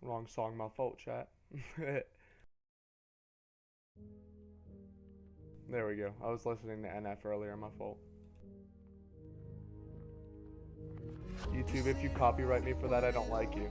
Wrong song, my fault, chat. There we go. I was listening to NF earlier, my fault. YouTube, if you copyright me for that, I don't like you.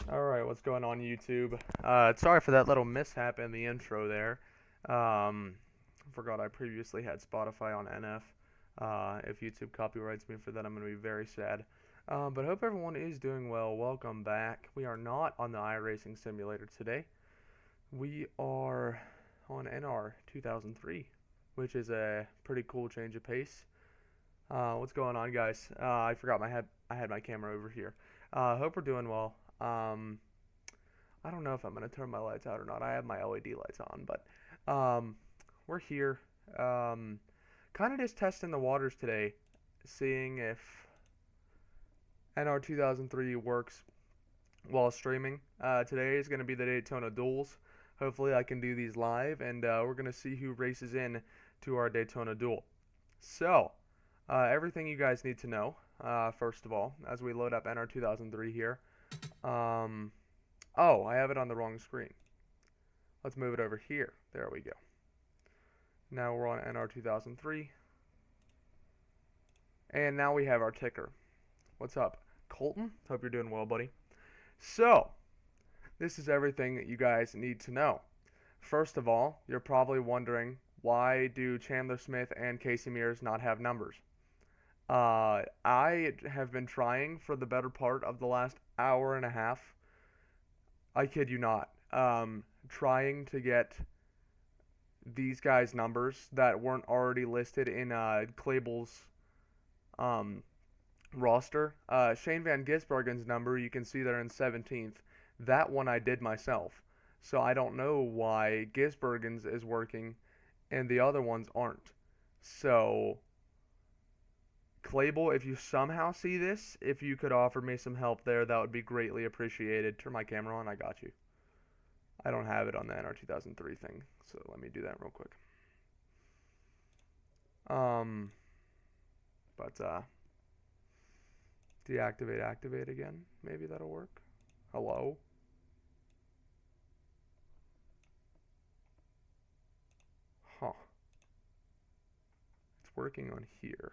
Alright, what's going on YouTube? Sorry for that little mishap in the intro there. Forgot I previously had Spotify on NF. If YouTube copyrights me for that, I'm going to be very sad. But hope everyone is doing well. Welcome back. We are not on the iRacing simulator today. We are on NR2003, which is a pretty cool change of pace. What's going on, guys? I forgot I had my camera over here. Hope we're doing well. I don't know if I'm going to turn my lights out or not. I have my LED lights on, but we're here. Kind of just testing the waters today, seeing if NR2003 works while streaming. Today is going to be the Daytona duels. Hopefully I can do these live, and we're going to see who races in to our Daytona duel. So, everything you guys need to know, first of all, as we load up NR2003 here. Oh, I have it on the wrong screen. Let's move it over here. There we go. Now we're on NR2003. And now we have our ticker. What's up, Colton? Hope you're doing well, buddy. So, this is everything that you guys need to know. First of all, you're probably wondering, why do Chandler Smith and Casey Mears not have numbers? I have been trying for the better part of the last hour and a half. I kid you not. Trying to get these guys' numbers that weren't already listed in Klable's roster. Shane Van Gisbergen's number, you can see there in 17th. That one I did myself. So I don't know why Gisbergen's is working and the other ones aren't. So, Klable, if you somehow see this, if you could offer me some help there, that would be greatly appreciated. Turn my camera on, I got you. I don't have it on the NR2003 thing, so let me do that real quick. Deactivate, activate again. Maybe that'll work. Hello? Huh. It's working on here.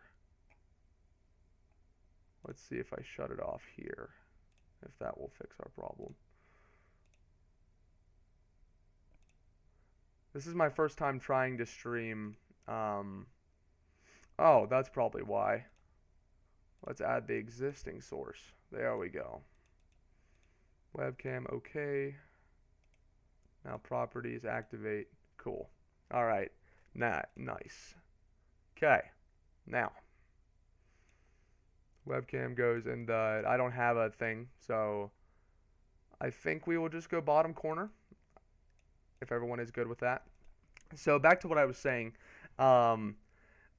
Let's see if I shut it off here, if that will fix our problem. This is my first time trying to stream. Oh, that's probably why. Let's add the existing source. There we go. Webcam, okay. Now properties, activate, cool. All right, nice. Okay, now webcam goes in the, I don't have a thing, so I think we will just go bottom corner if everyone is good with that. So back to what I was saying. Um,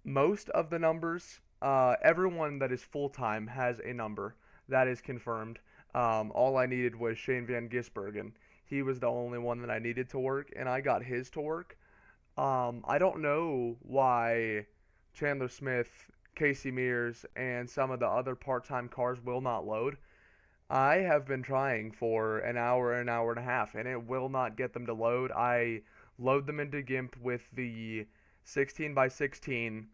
Most of the numbers, everyone that is full-time has a number that is confirmed. All I needed was Shane Van Gisbergen. He was the only one that I needed to work, and I got his to work. I don't know why Chandler Smith, Casey Mears, and some of the other part-time cars will not load. I have been trying for an hour and a half, and it will not get them to load. I load them into GIMP with the 16 by 16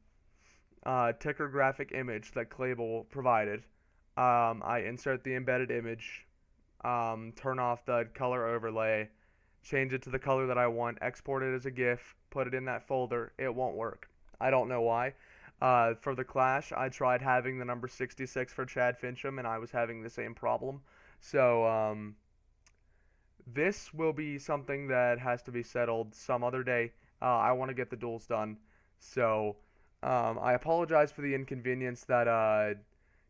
ticker graphic image that Clable provided. I insert the embedded image, turn off the color overlay, change it to the color that I want, export it as a GIF, put it in that folder. It won't work. I don't know why. For the Clash, I tried having the number 66 for Chad Fincham, and I was having the same problem. So, this will be something that has to be settled some other day. I want to get the duels done. So, I apologize for the inconvenience that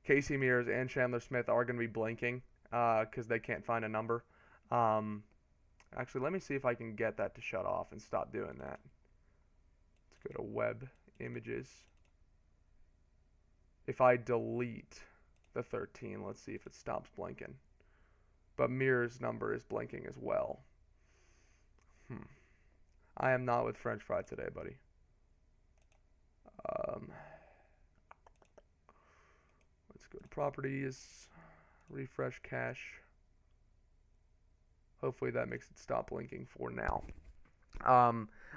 Casey Mears and Chandler Smith are going to be blinking because they can't find a number. Actually, let me see if I can get that to shut off and stop doing that. Let's go to web images. If I delete the 13, let's see if it stops blinking. But Mears' number is blinking as well. I am not with French Fry today, buddy. Let's go to properties, refresh cache. Hopefully that makes it stop blinking for now.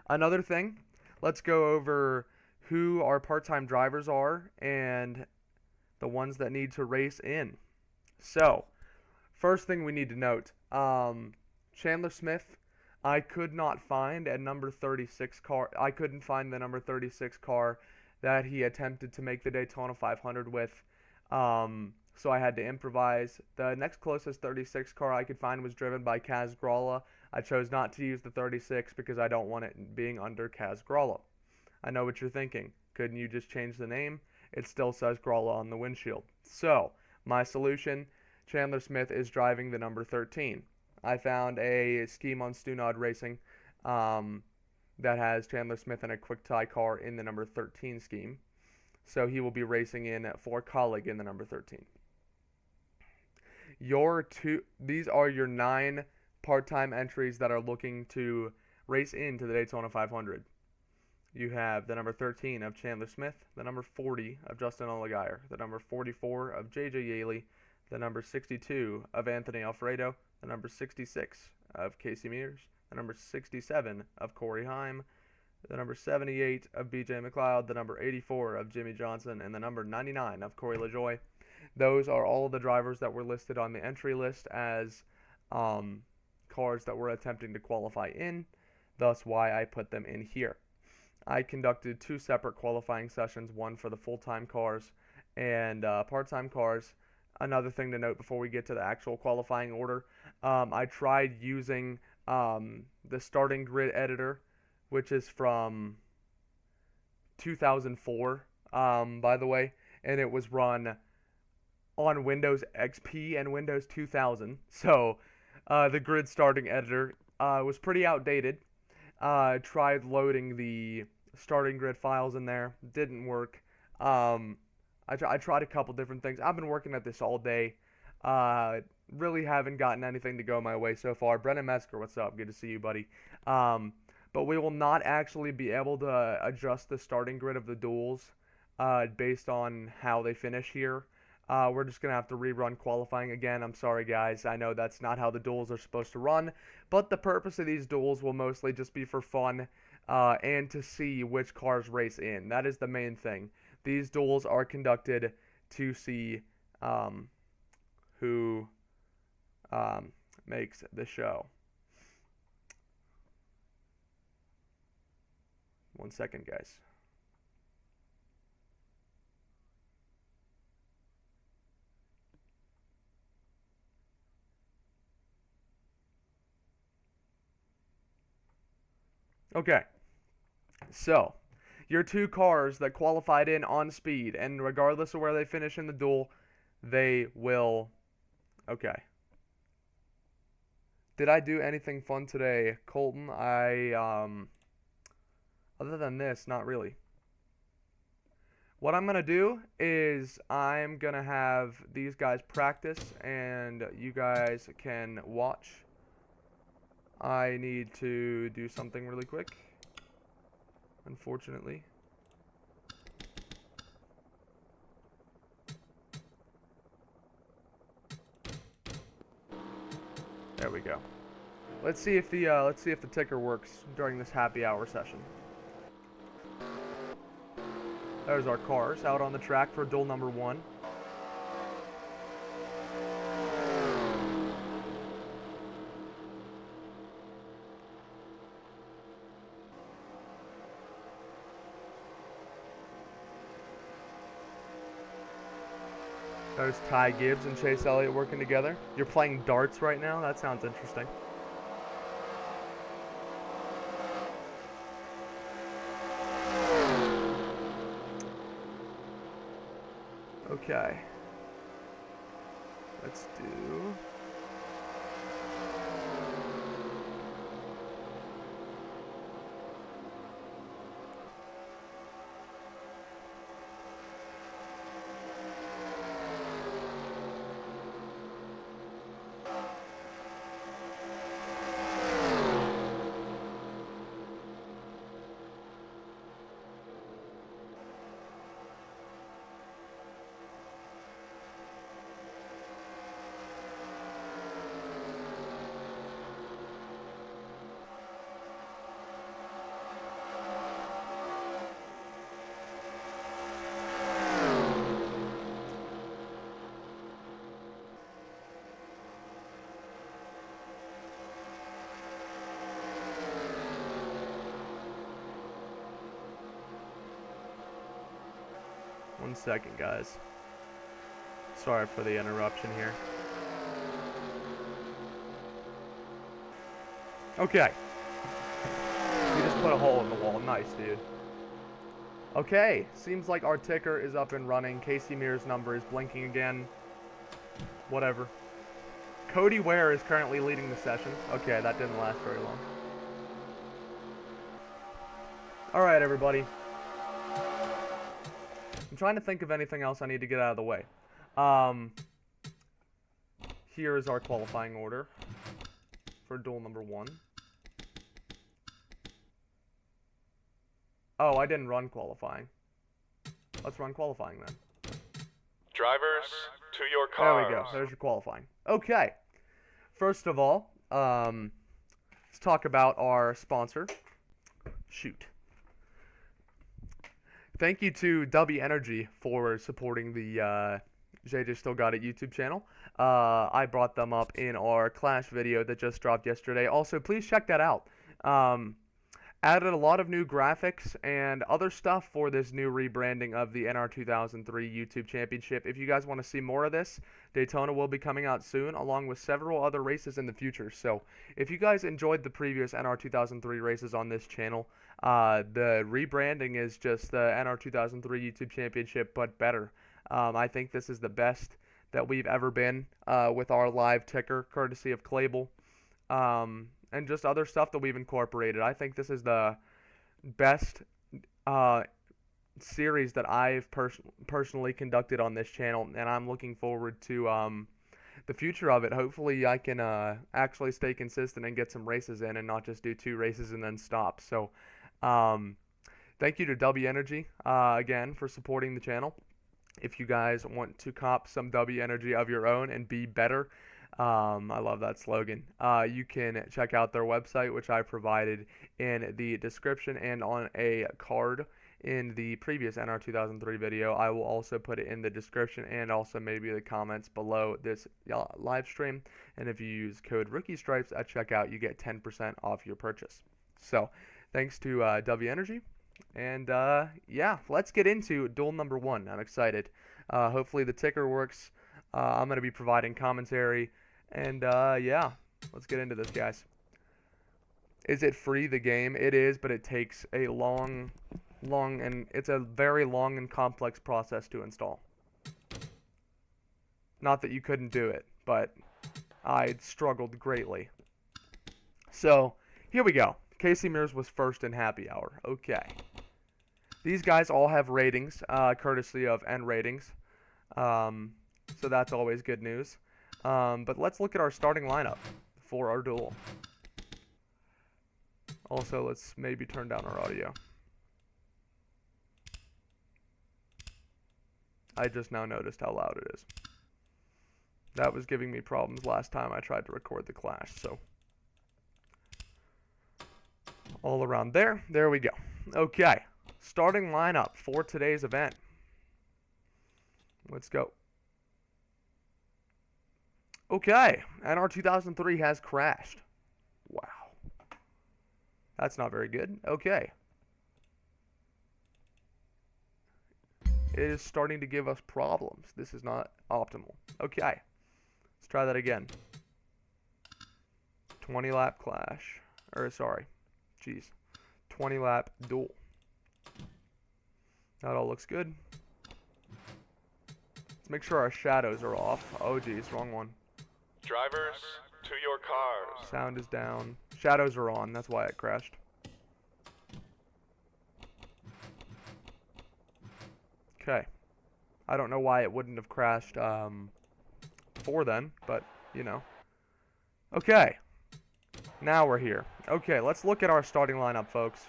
Another thing, let's go over who our part-time drivers are and the ones that need to race in. So, first thing we need to note, Chandler Smith, I could not find a number 36 car. I couldn't find the number 36 car that he attempted to make the Daytona 500 with. So I had to improvise. The next closest 36 car I could find was driven by Kaz Gralla. I chose not to use the 36 because I don't want it being under Kaz Gralla. I know what you're thinking. Couldn't you just change the name? It still says Gralla on the windshield. So, my solution, Chandler Smith is driving the number 13. I found a scheme on Stunod Racing that has Chandler Smith in a quick tie car in the number 13 scheme. So he will be racing in for Colleague in the number 13. These are your 9 part-time entries that are looking to race into the Daytona 500. You have the number 13 of Chandler Smith, the number 40 of Justin Allgaier, the number 44 of J.J. Yaley, the number 62 of Anthony Alfredo, the number 66 of Casey Mears, the number 67 of Corey Heim, the number 78 of B.J. McLeod, the number 84 of Jimmy Johnson, and the number 99 of Corey LaJoie. Those are all of the drivers that were listed on the entry list as cars that were attempting to qualify in, thus why I put them in here. I conducted 2 separate qualifying sessions, one for the full-time cars and part-time cars. Another thing to note before we get to the actual qualifying order, I tried using the starting grid editor, which is from 2004, by the way, and it was run on Windows XP and Windows 2000. So the grid starting editor was pretty outdated. Tried loading the starting grid files in there, didn't work. I tried a couple different things. I've been working at this all day. Really haven't gotten anything to go my way so far. Brennan Metzger, what's up? Good to see you, buddy. But we will not actually be able to adjust the starting grid of the duels based on how they finish here. We're just going to have to rerun qualifying again. I'm sorry, guys. I know that's not how the duels are supposed to run. But the purpose of these duels will mostly just be for fun and to see which cars race in. That is the main thing. These duels are conducted to see who makes the show. 1 second, guys. Okay, so your two cars that qualified in on speed, and regardless of where they finish in the duel, they will. Okay. Did I do anything fun today, Colton? Other than this, not really. What I'm gonna do is I'm gonna have these guys practice, and you guys can watch. I need to do something really quick, unfortunately. There we go. Let's see if the ticker works during this happy hour session. There's our cars out on the track for duel number 1. There's Ty Gibbs and Chase Elliott working together. You're playing darts right now? That sounds interesting. Okay. Let's do... One second, guys. Sorry for the interruption here. Okay. You just put a hole in the wall. Nice, dude. Okay. Seems like our ticker is up and running. Casey Mears' number is blinking again. Whatever. Cody Ware is currently leading the session. Okay, that didn't last very long. Alright, everybody. I'm trying to think of anything else I need to get out of the way. Here is our qualifying order for duel number 1. Oh, I didn't run qualifying. Let's run qualifying then. Drivers, to your cars. There we go. There's your qualifying. Okay. First of all, let's talk about our sponsor. Shoot. Thank you to W Energy for supporting the JJ Still Got It YouTube channel. I brought them up in our Clash video that just dropped yesterday. Also, please check that out. Added a lot of new graphics and other stuff for this new rebranding of the NR2003 YouTube Championship. If you guys want to see more of this, Daytona will be coming out soon, along with several other races in the future. So if you guys enjoyed the previous NR2003 races on this channel, the rebranding is just the NR2003 YouTube Championship, but better. I think this is the best that we've ever been with our live ticker, courtesy of Clable. And just other stuff that we've incorporated. I think this is the best series that I've personally conducted on this channel, and I'm looking forward to the future of it. Hopefully I can actually stay consistent and get some races in and not just do 2 races and then stop. So thank you to W Energy again for supporting the channel. If you guys want to cop some W Energy of your own and be better, I love that slogan. You can check out their website, which I provided in the description and on a card in the previous NR2003 video. I will also put it in the description and also maybe the comments below this live stream. And if you use code RookieStripes at checkout, you get 10% off your purchase. So thanks to W Energy. And yeah, let's get into duel number 1. I'm excited. Hopefully the ticker works. I'm going to be providing commentary. And yeah, let's get into this, guys. Is it free, the game? It is, but it takes a and it's a very long and complex process to install. Not that you couldn't do it, but I struggled greatly. So, here we go. Casey Mears was first in Happy Hour. Okay. These guys all have ratings, courtesy of N ratings. So that's always good news. But let's look at our starting lineup for our duel. Also, let's maybe turn down our audio. I just now noticed how loud it is. That was giving me problems last time I tried to record the clash, so all around there. There we go. Okay, starting lineup for today's event. Let's go. Okay, NR2003 has crashed. Wow. That's not very good. Okay. It is starting to give us problems. This is not optimal. Okay. Let's try that again. 20 lap clash. Or, sorry. Jeez. 20 lap duel. That all looks good. Let's make sure our shadows are off. Oh, geez. Wrong one. Drivers, to your cars. Sound is down. Shadows are on. That's why it crashed. Okay. I don't know why it wouldn't have crashed before then, but, you know. Okay. Now we're here. Okay, let's look at our starting lineup, folks.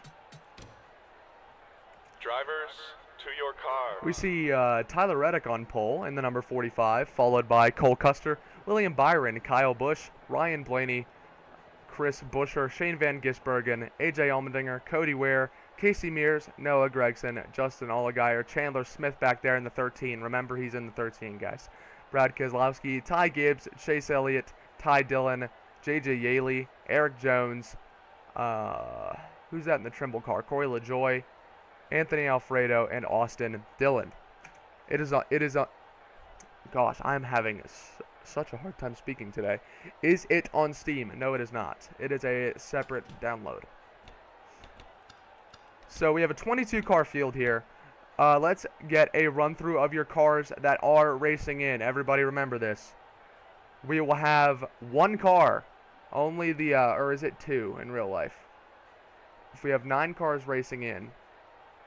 Drivers, to your cars. We see Tyler Reddick on pole in the number 45, followed by Cole Custer, William Byron, Kyle Busch, Ryan Blaney, Chris Buescher, Shane Van Gisbergen, AJ Allmendinger, Cody Ware, Casey Mears, Noah Gregson, Justin Allgaier, Chandler Smith back there in the 13. Remember, he's in the 13, guys. Brad Keselowski, Ty Gibbs, Chase Elliott, Ty Dillon, JJ Yaley, Eric Jones. Who's that in the Trimble car? Corey LaJoie, Anthony Alfredo, and Austin Dillon. Gosh, I'm having such a hard time speaking today. Is it on Steam? No, it is not. It is a separate download. So we have a 22 car field here. Let's get a run through of your cars that are racing in. Everybody remember this. We will have one car. Only the, or is it two in real life? If we have 9 cars racing in.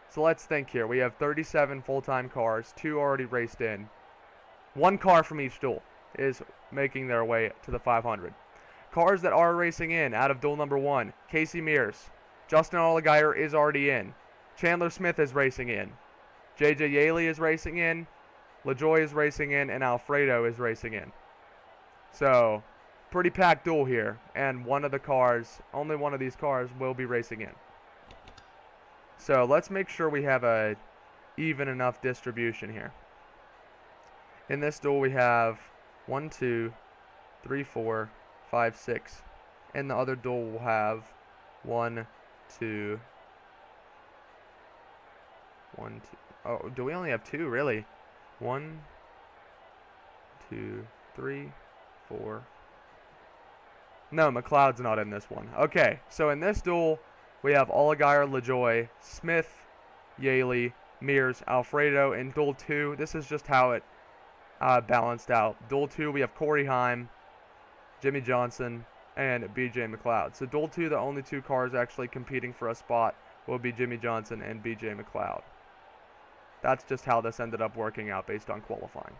So let's think here. We have 37 full-time cars. 2 already raced in. 1 car from each duel is making their way to the 500. Cars that are racing in out of duel number 1. Casey Mears. Justin Allgaier is already in. Chandler Smith is racing in. JJ Yaley is racing in. LaJoie is racing in. And Alfredo is racing in. So, pretty packed duel here. And only one of these cars will be racing in. So, let's make sure we have a even enough distribution here. In this duel, we have 1, 2, 3, 4, 5, 6. In the other duel, we'll have 1, 2. Oh, do we only have 2, really? 1, 2, 3, 4. No, McLeod's not in this one. Okay, so in this duel, we have Allgaier, LaJoie, Smith, Yaley, Mears, Alfredo. In duel 2, this is just how it balanced out. Duel 2, we have Corey Heim, Jimmy Johnson, and BJ McLeod. So duel 2, the only 2 cars actually competing for a spot will be Jimmy Johnson and BJ McLeod. That's just how this ended up working out based on qualifying.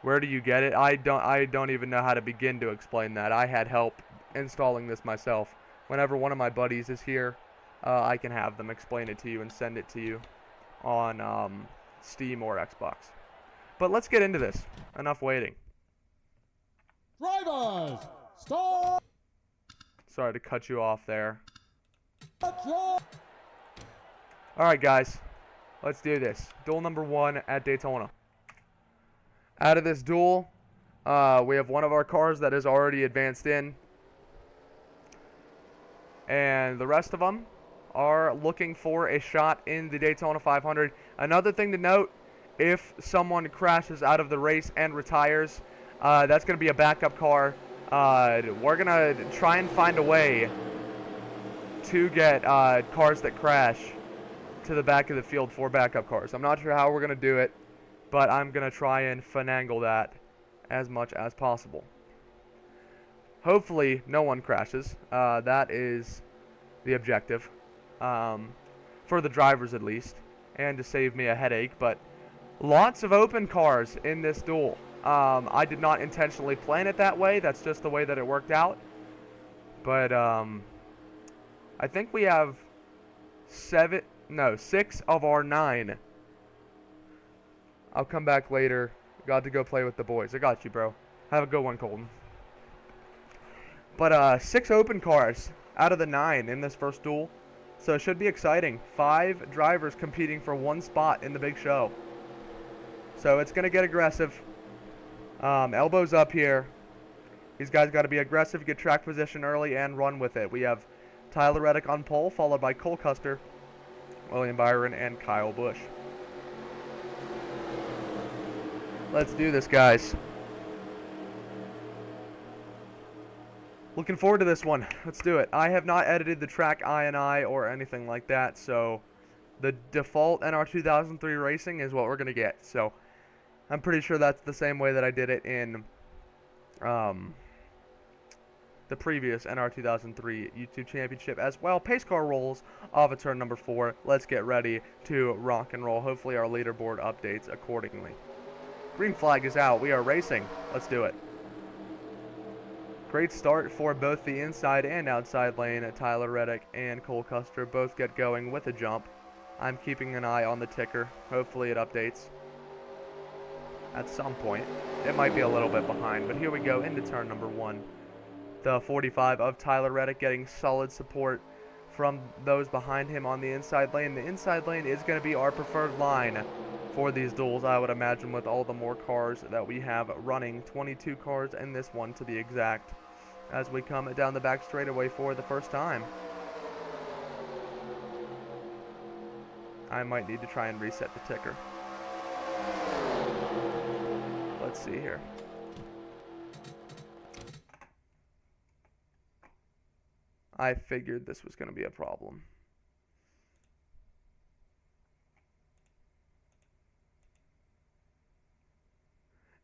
Where do you get it? I don't even know how to begin to explain that. I had help installing this myself. Whenever one of my buddies is here, I can have them explain it to you and send it to you on Steam or Xbox. But let's get into this. Enough waiting. Drivers, start! Sorry to cut you off there. Alright guys, let's do this. Duel number 1 at Daytona. Out of this duel, we have one of our cars that is already advanced in. And the rest of them are looking for a shot in the Daytona 500. Another thing to note, if someone crashes out of the race and retires, that's going to be a backup car We're gonna try and find a way to get cars that crash to the back of the field for backup cars. I'm not sure how we're gonna do it, but I'm gonna try and finagle that as much as possible. Hopefully, no one crashes. That is the objective, for the drivers at least, and to save me a headache. But lots of open cars in this duel. I did not intentionally plan it that way. That's just the way that it worked out. But I think we have 6 of our 9. I'll come back later. Got to go play with the boys. I got you, bro. Have a good one, Colton. But 6 open cars out of the 9 in this first duel. So it should be exciting. 5 drivers competing for 1 spot in the big show. So it's going to get aggressive. Elbows up here. These guys got to be aggressive, get track position early, and run with it. We have Tyler Reddick on pole, followed by Cole Custer, William Byron, and Kyle Busch. Let's do this, guys. Looking forward to this one. Let's do it. I have not edited the track I or anything like that, so the default NR2003 racing is what we're going to get. So I'm pretty sure that's the same way that I did it in the previous NR2003 YouTube Championship as well. Pace car rolls off of turn number 4. Let's get ready to rock and roll. Hopefully our leaderboard updates accordingly. Green flag is out. We are racing. Let's do it. Great start for both the inside and outside lane. Tyler Reddick and Cole Custer both get going with a jump. I'm keeping an eye on the ticker. Hopefully it updates at some point. It might be a little bit behind, but here we go into turn number 1. The 45 of Tyler Reddick getting solid support from those behind him on the inside lane. The inside lane is going to be our preferred line for these duels, I would imagine, with all the more cars that we have running. 22 cars in this one to be exact, as we come down the back straightaway for the first time. I might need to try and reset the ticker. Let's see here. I figured this was going to be a problem.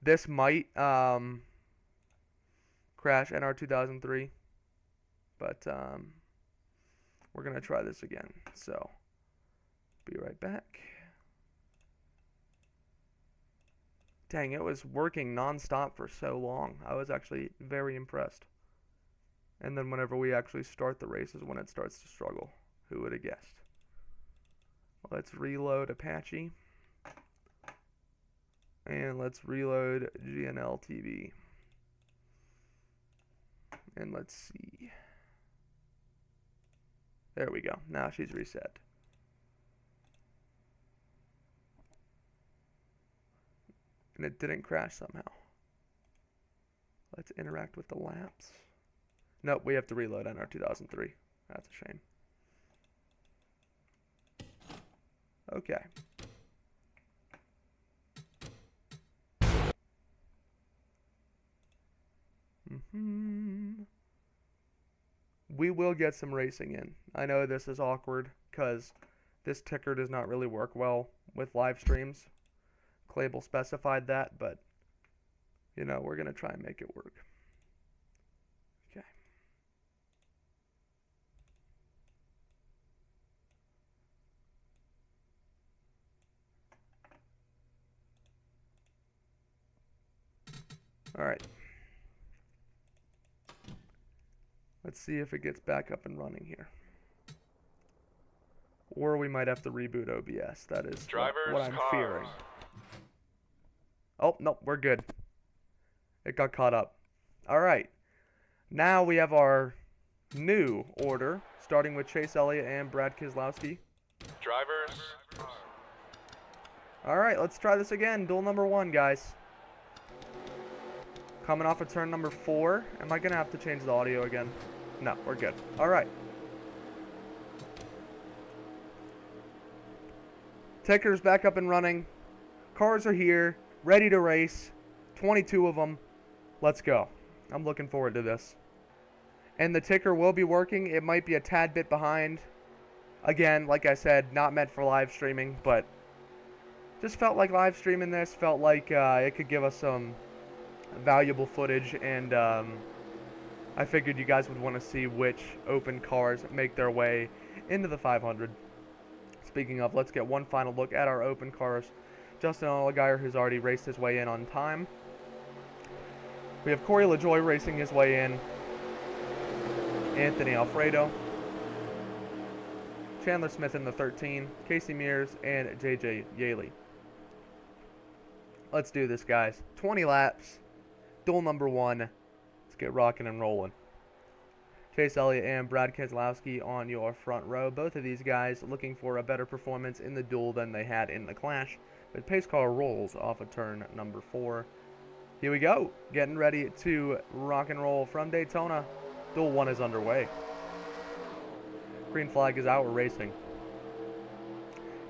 This might crash NR2003, but we're going to try this again. So, be right back. Dang, it was working non-stop for so long. I was actually very impressed. And then whenever we actually start the race is when it starts to struggle. Who would have guessed? Let's reload Apache. And let's reload GNL TV. And let's see. There we go. Now she's reset. And it didn't crash somehow. Let's interact with the laps. Nope, we have to reload NR2003. That's a shame. Okay. We will get some racing in. I know this is awkward because this ticker does not really work well with live streams. Clable specified that, but you know, we're going to try and make it work. Okay. All right. Let's see if it gets back up and running here. Or we might have to reboot OBS. That is what I'm fearing. Oh, nope, we're good. It got caught up. All right. Now we have our new order, starting with Chase Elliott and Brad Keselowski. Drivers. All right, let's try this again. Duel number 1, guys. Coming off of turn number 4. Am I going to have to change the audio again? No, we're good. All right. Ticker's back up and running. Cars are here, ready to race. 22 of them. Let's go. I'm looking forward to this. And the ticker will be working. It might be a tad bit behind. Again, like I said, not meant for live streaming, but just felt like live streaming this. Felt like it could give us some valuable footage, and I figured you guys would want to see which open cars make their way into the 500. Speaking of, let's get one final look at our open cars. Justin Allgaier, who's already raced his way in on time. We have Corey LaJoie racing his way in. Anthony Alfredo. Chandler Smith in the 13. Casey Mears and JJ Yaley. Let's do this, guys. 20 laps. Duel number 1. Let's get rocking and rolling. Chase Elliott and Brad Keselowski on your front row. Both of these guys looking for a better performance in the duel than they had in the clash. But pace car rolls off of turn number 4. Here we go. Getting ready to rock and roll from Daytona. Duel 1 is underway. Green flag is out. We're racing.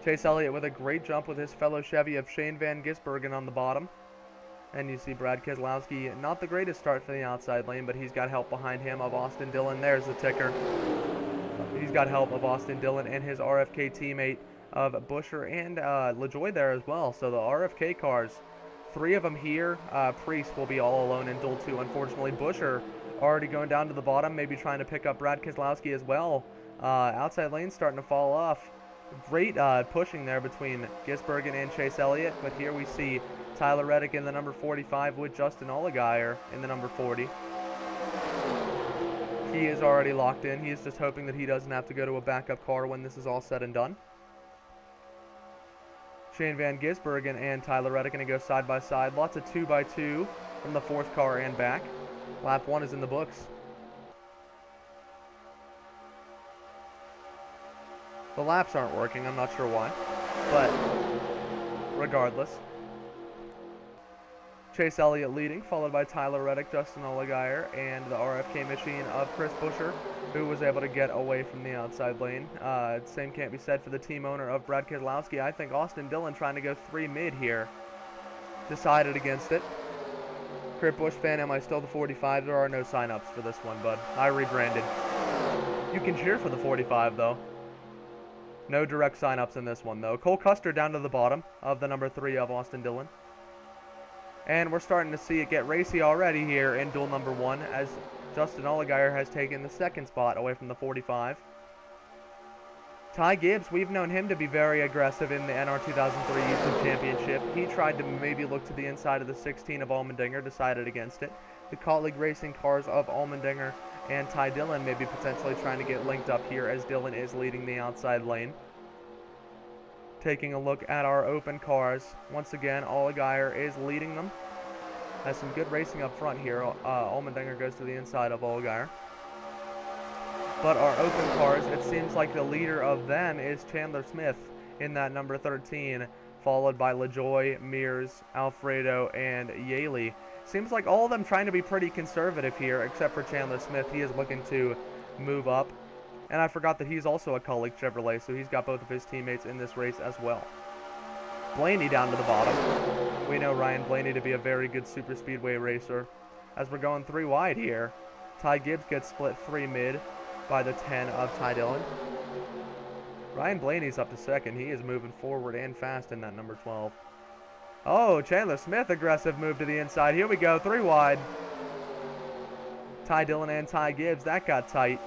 Chase Elliott with a great jump with his fellow Chevy of Shane Van Gisbergen on the bottom. And you see Brad Keselowski, not the greatest start for the outside lane, but he's got help behind him of Austin Dillon. There's the ticker. He's got help of Austin Dillon and his RFK teammate of Buescher and LaJoie there as well. So the RFK cars, 3 of them here. Priest will be all alone in Duel 2. Unfortunately, Buescher already going down to the bottom, maybe trying to pick up Brad Keselowski as well. Outside lane starting to fall off. Great pushing there between Gisbergen and Chase Elliott, but here we see Tyler Reddick in the number 45 with Justin Allgaier in the number 40. He is already locked in. He is just hoping that he doesn't have to go to a backup car when this is all said and done. Shane Van Gisbergen and Tyler Reddick going to go side by side. Lots of 2x2 from the 4th car and back. Lap 1 is in the books. The laps aren't working, I'm not sure why, but regardless. Chase Elliott leading, followed by Tyler Reddick, Justin Allgaier, and the RFK machine of Chris Buescher, who was able to get away from the outside lane. Same can't be said for the team owner of Brad Keselowski. I think Austin Dillon trying to go 3 mid here. Decided against it. Kurt Busch fan, am I still the 45? There are no sign-ups for this one, bud. I rebranded. You can cheer for the 45, though. No direct sign-ups in this one, though. Cole Custer down to the bottom of the number 3 of Austin Dillon. And we're starting to see it get racy already here in duel number 1 as Justin Allgaier has taken the 2nd spot away from the 45. Ty Gibbs, we've known him to be very aggressive in the NR2003 YouTube Championship. He tried to maybe look to the inside of the 16 of Allmendinger, decided against it. The colleague racing cars of Allmendinger and Ty Dillon maybe potentially trying to get linked up here as Dillon is leading the outside lane. Taking a look at our open cars. Once again, Allgaier is leading them. Has some good racing up front here. Allmendinger goes to the inside of Allgaier. But our open cars, it seems like the leader of them is Chandler Smith in that number 13, followed by LaJoie, Mears, Alfredo, and Yaley. Seems like all of them trying to be pretty conservative here, except for Chandler Smith. He is looking to move up. And I forgot that he's also a colleague Chevrolet, so he's got both of his teammates in this race as well. Blaney down to the bottom. We know Ryan Blaney to be a very good super speedway racer. As we're going 3 wide here, Ty Gibbs gets split 3 mid by the 10 of Ty Dillon. Ryan Blaney's up to 2nd. He is moving forward and fast in that number 12. Oh, Chandler Smith, aggressive move to the inside. Here we go, 3 wide. Ty Dillon and Ty Gibbs, that got tight.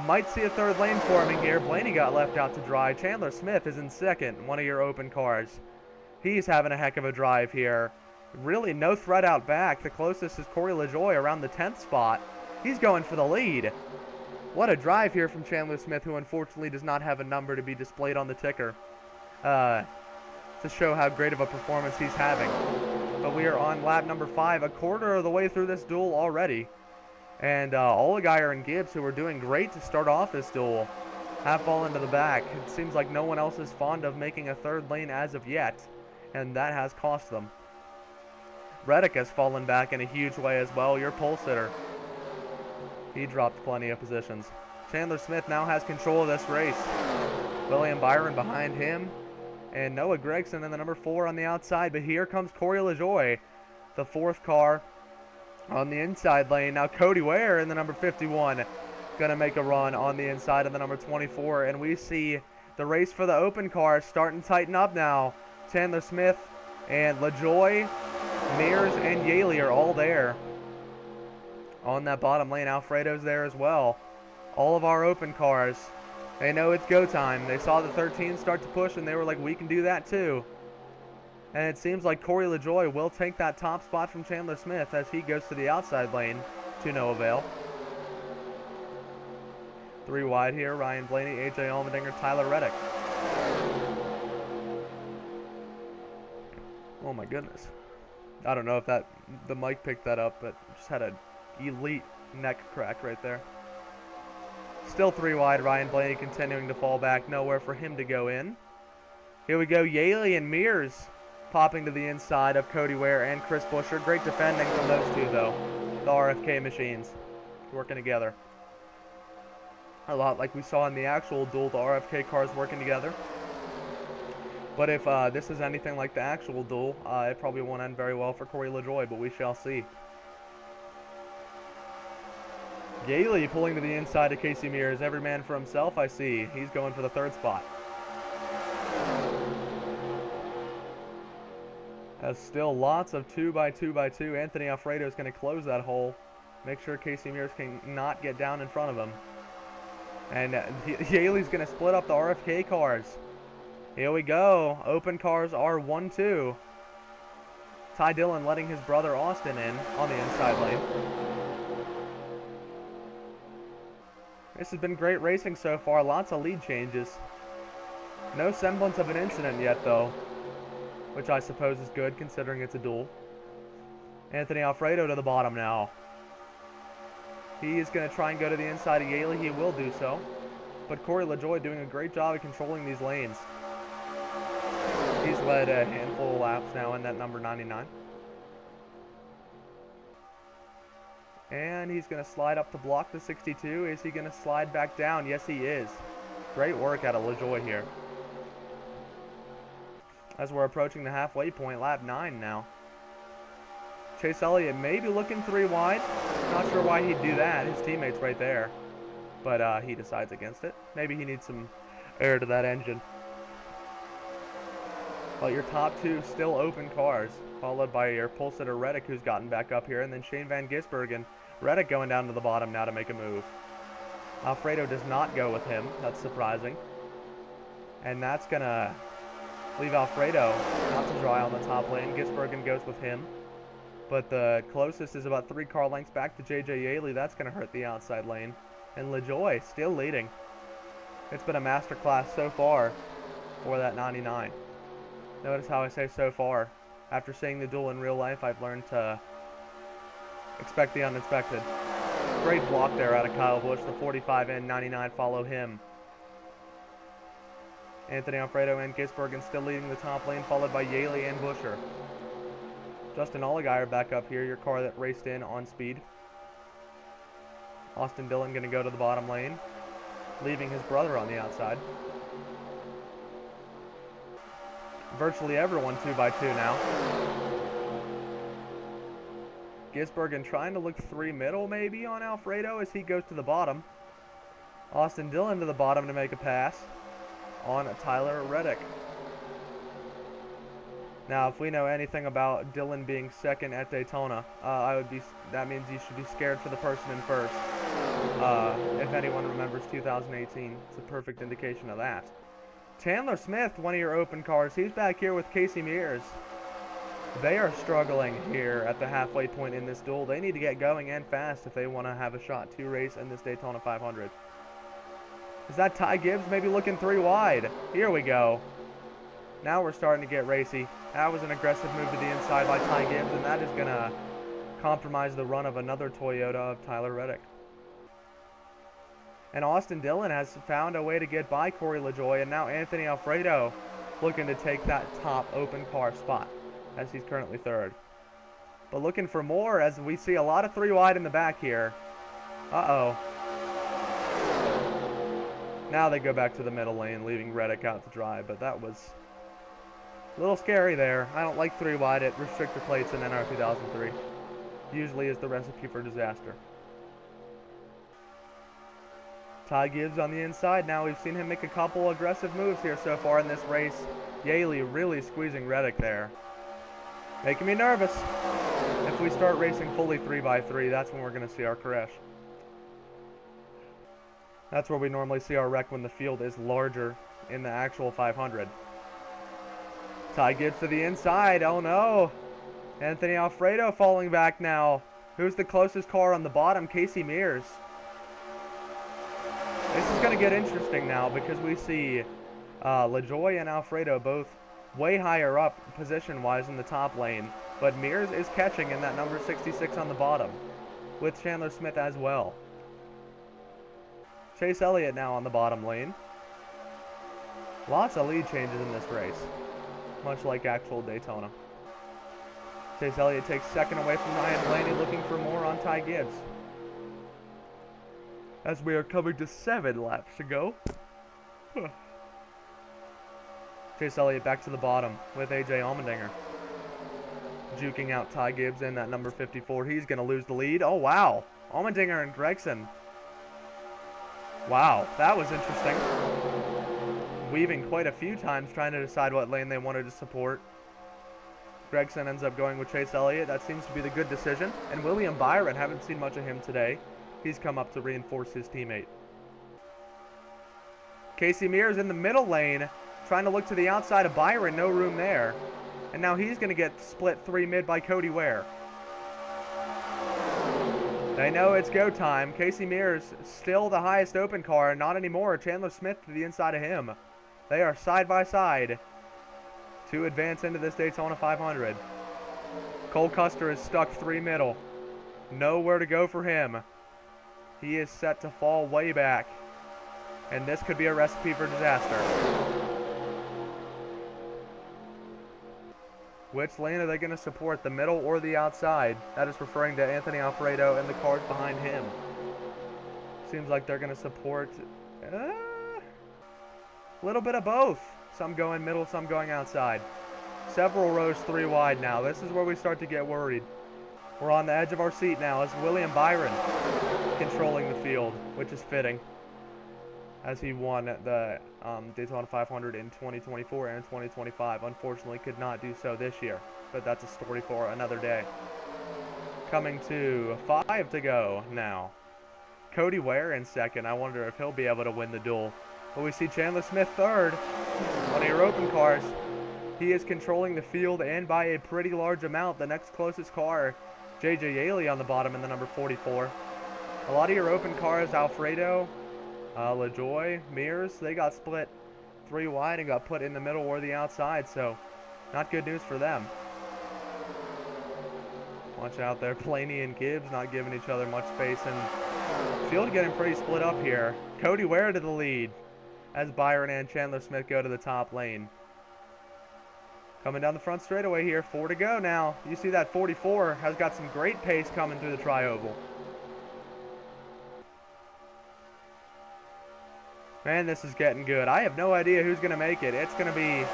Might see a 3rd lane forming here. Blaney got left out to dry. Chandler Smith is in 2nd, one of your open cars. He's having a heck of a drive here. Really no threat out back. The closest is Corey LaJoie around the 10th spot. He's going for the lead. What a drive here from Chandler Smith, who unfortunately does not have a number to be displayed on the ticker. To show how great of a performance he's having. But we are on lap number 5, a quarter of the way through this duel already. And Allgaier and Gibbs, who were doing great to start off this duel, have fallen to the back. It seems like no one else is fond of making a 3rd lane as of yet, and that has cost them. Reddick has fallen back in a huge way as well, your pole sitter. He dropped plenty of positions. Chandler Smith now has control of this race. William Byron behind him, and Noah Gregson in the number 4 on the outside. But here comes Corey LaJoie, the 4th car on the inside lane. Now Cody Ware in the number 51 going to make a run on the inside of the number 24. And we see the race for the open car starting to tighten up now. Chandler Smith and LaJoy, Mears, and Yaley are all there. On that bottom lane, Alfredo's there as well. All of our open cars, they know it's go time. They saw the 13 start to push and they were like, we can do that too. And it seems like Corey LaJoy will take that top spot from Chandler Smith as he goes to the outside lane to no avail. 3 wide here, Ryan Blaney, AJ Allmendinger, Tyler Reddick. Oh my goodness. I don't know if the mic picked that up, but just had an elite neck crack right there. Still 3 wide, Ryan Blaney continuing to fall back. Nowhere for him to go in. Here we go, Yaley and Mears popping to the inside of Cody Ware and Chris Buescher. Great defending from those two, though. The RFK machines working together. A lot like we saw in the actual duel, the RFK cars working together. But if this is anything like the actual duel, it probably won't end very well for Corey LaJoy, but we shall see. Yaley pulling to the inside of Casey Mears. Every man for himself, I see. He's going for the 3rd spot. As still lots of 2x2x2. Anthony Alfredo is going to close that hole. Make sure Casey Mears can not get down in front of him. And Yaley's going to split up the RFK cars. Here we go. Open cars are 1-2. Ty Dillon letting his brother Austin in on the inside lane. This has been great racing so far. Lots of lead changes. No semblance of an incident yet, though, which I suppose is good considering it's a duel. Anthony Alfredo to the bottom now. He is going to try and go to the inside of Yaley. He will do so. But Corey LaJoy doing a great job of controlling these lanes. He's led a handful of laps now in that number 99. And he's going to slide up to block the 62. Is he going to slide back down? Yes, he is. Great work out of LaJoy here. As we're approaching the halfway point, lap 9 now. Chase Elliott may be looking 3 wide. Not sure why he'd do that. His teammate's right there. But he decides against it. Maybe he needs some air to that engine. But your top 2 still open cars, followed by your pole sitter Reddick, who's gotten back up here, and then Shane Van Gisbergen. Reddick going down to the bottom now to make a move. Alfredo does not go with him. That's surprising. And that's going to leave Alfredo out to dry on the top lane. Gisbergen goes with him. But the closest is about 3 car lengths back to JJ Yaley. That's going to hurt the outside lane. And LaJoy still leading. It's been a masterclass so far for that 99. Notice how I say so far. After seeing the duel in real life, I've learned to expect the unexpected. Great block there out of Kyle Busch. The 45 and 99 follow him. Anthony Alfredo and Gisbergen still leading the top lane, followed by Yaley and Buescher. Justin Allgaier back up here, your car that raced in on speed. Austin Dillon going to go to the bottom lane, leaving his brother on the outside. Virtually everyone 2x2 now. Gisbergen trying to look 3 middle maybe on Alfredo as he goes to the bottom. Austin Dillon to the bottom to make a pass on Tyler Reddick. Now, if we know anything about Dillon being second at Daytona, that means you should be scared for the person in first. If anyone remembers 2018, it's a perfect indication of that. Chandler Smith, one of your open cars, he's back here with Casey Mears. They are struggling here at the halfway point in this duel. They need to get going and fast if they want to have a shot to race in this Daytona 500. Is that Ty Gibbs maybe looking 3 wide? Here we go. Now we're starting to get racy. That was an aggressive move to the inside by Ty Gibbs, and that is going to compromise the run of another Toyota of Tyler Reddick. And Austin Dillon has found a way to get by Corey LaJoy, and now Anthony Alfredo looking to take that top open car spot, as he's currently 3rd. But looking for more as we see a lot of 3 wide in the back here. Uh-oh. Now they go back to the middle lane, leaving Reddick out to dry, but that was a little scary there. I don't like 3 wide at restrictor plates in NR2003. usually is the recipe for disaster. Ty Gibbs on the inside. Now we've seen him make a couple aggressive moves here so far in this race. Yaley really squeezing Reddick there. Making me nervous. If we start racing fully 3x3, that's when we're going to see our crash. That's where we normally see our wreck when the field is larger in the actual 500. Ty Gibbs to the inside. Oh no. Anthony Alfredo falling back now. Who's the closest car on the bottom? Casey Mears. This is going to get interesting now because we see LaJoy and Alfredo both way higher up position-wise in the top lane. But Mears is catching in that number 66 on the bottom with Chandler Smith as well. Chase Elliott now on the bottom lane. Lots of lead changes in this race, much like actual Daytona. Chase Elliott takes second away from Ryan Blaney, looking for more on Ty Gibbs. As we are coming to 7 laps to go. Chase Elliott back to the bottom with AJ Allmendinger. Juking out Ty Gibbs in that number 54. He's going to lose the lead. Oh, wow. Allmendinger and Gregson. Wow, that was interesting. Weaving quite a few times trying to decide what lane they wanted to support. Gregson ends up going with Chase Elliott. That seems to be the good decision. And William Byron, haven't seen much of him today. He's come up to reinforce his teammate. Casey Mears in the middle lane, trying to look to the outside of Byron. No room there. And now he's going to get split 3 mid by Cody Ware. They know it's go time. Casey Mears still the highest open car. Not anymore. Chandler Smith to the inside of him. They are side by side to advance into this Daytona 500. Cole Custer is stuck 3 middle. Nowhere to go for him. He is set to fall way back. And this could be a recipe for disaster. Which lane are they going to support, the middle or the outside? That is referring to Anthony Alfredo and the cars behind him. Seems like they're going to support a little bit of both. Some going middle, some going outside. Several rows 3 wide now. This is where we start to get worried. We're on the edge of our seat now as William Byron controlling the field, which is fitting, as he won the Daytona 500 in 2024 and 2025. Unfortunately, could not do so this year, but that's a story for another day. Coming to 5 to go now. Cody Ware in second. I wonder if he'll be able to win the duel. But we see Chandler Smith third. One of your open cars. He is controlling the field and by a pretty large amount. The next closest car, JJ Yaley on the bottom in the number 44. A lot of your open cars, Alfredo, LaJoy, Mears, they got split 3 wide and got put in the middle or the outside, so not good news for them. Watch out there, Blaney and Gibbs not giving each other much space, and field getting pretty split up here. Cody Ware to the lead as Byron and Chandler Smith go to the top lane. Coming down the front straightaway here, 4 to go now. You see that 44 has got some great pace coming through the tri-oval. Man, this is getting good. I have no idea who's going to make it. It's going to be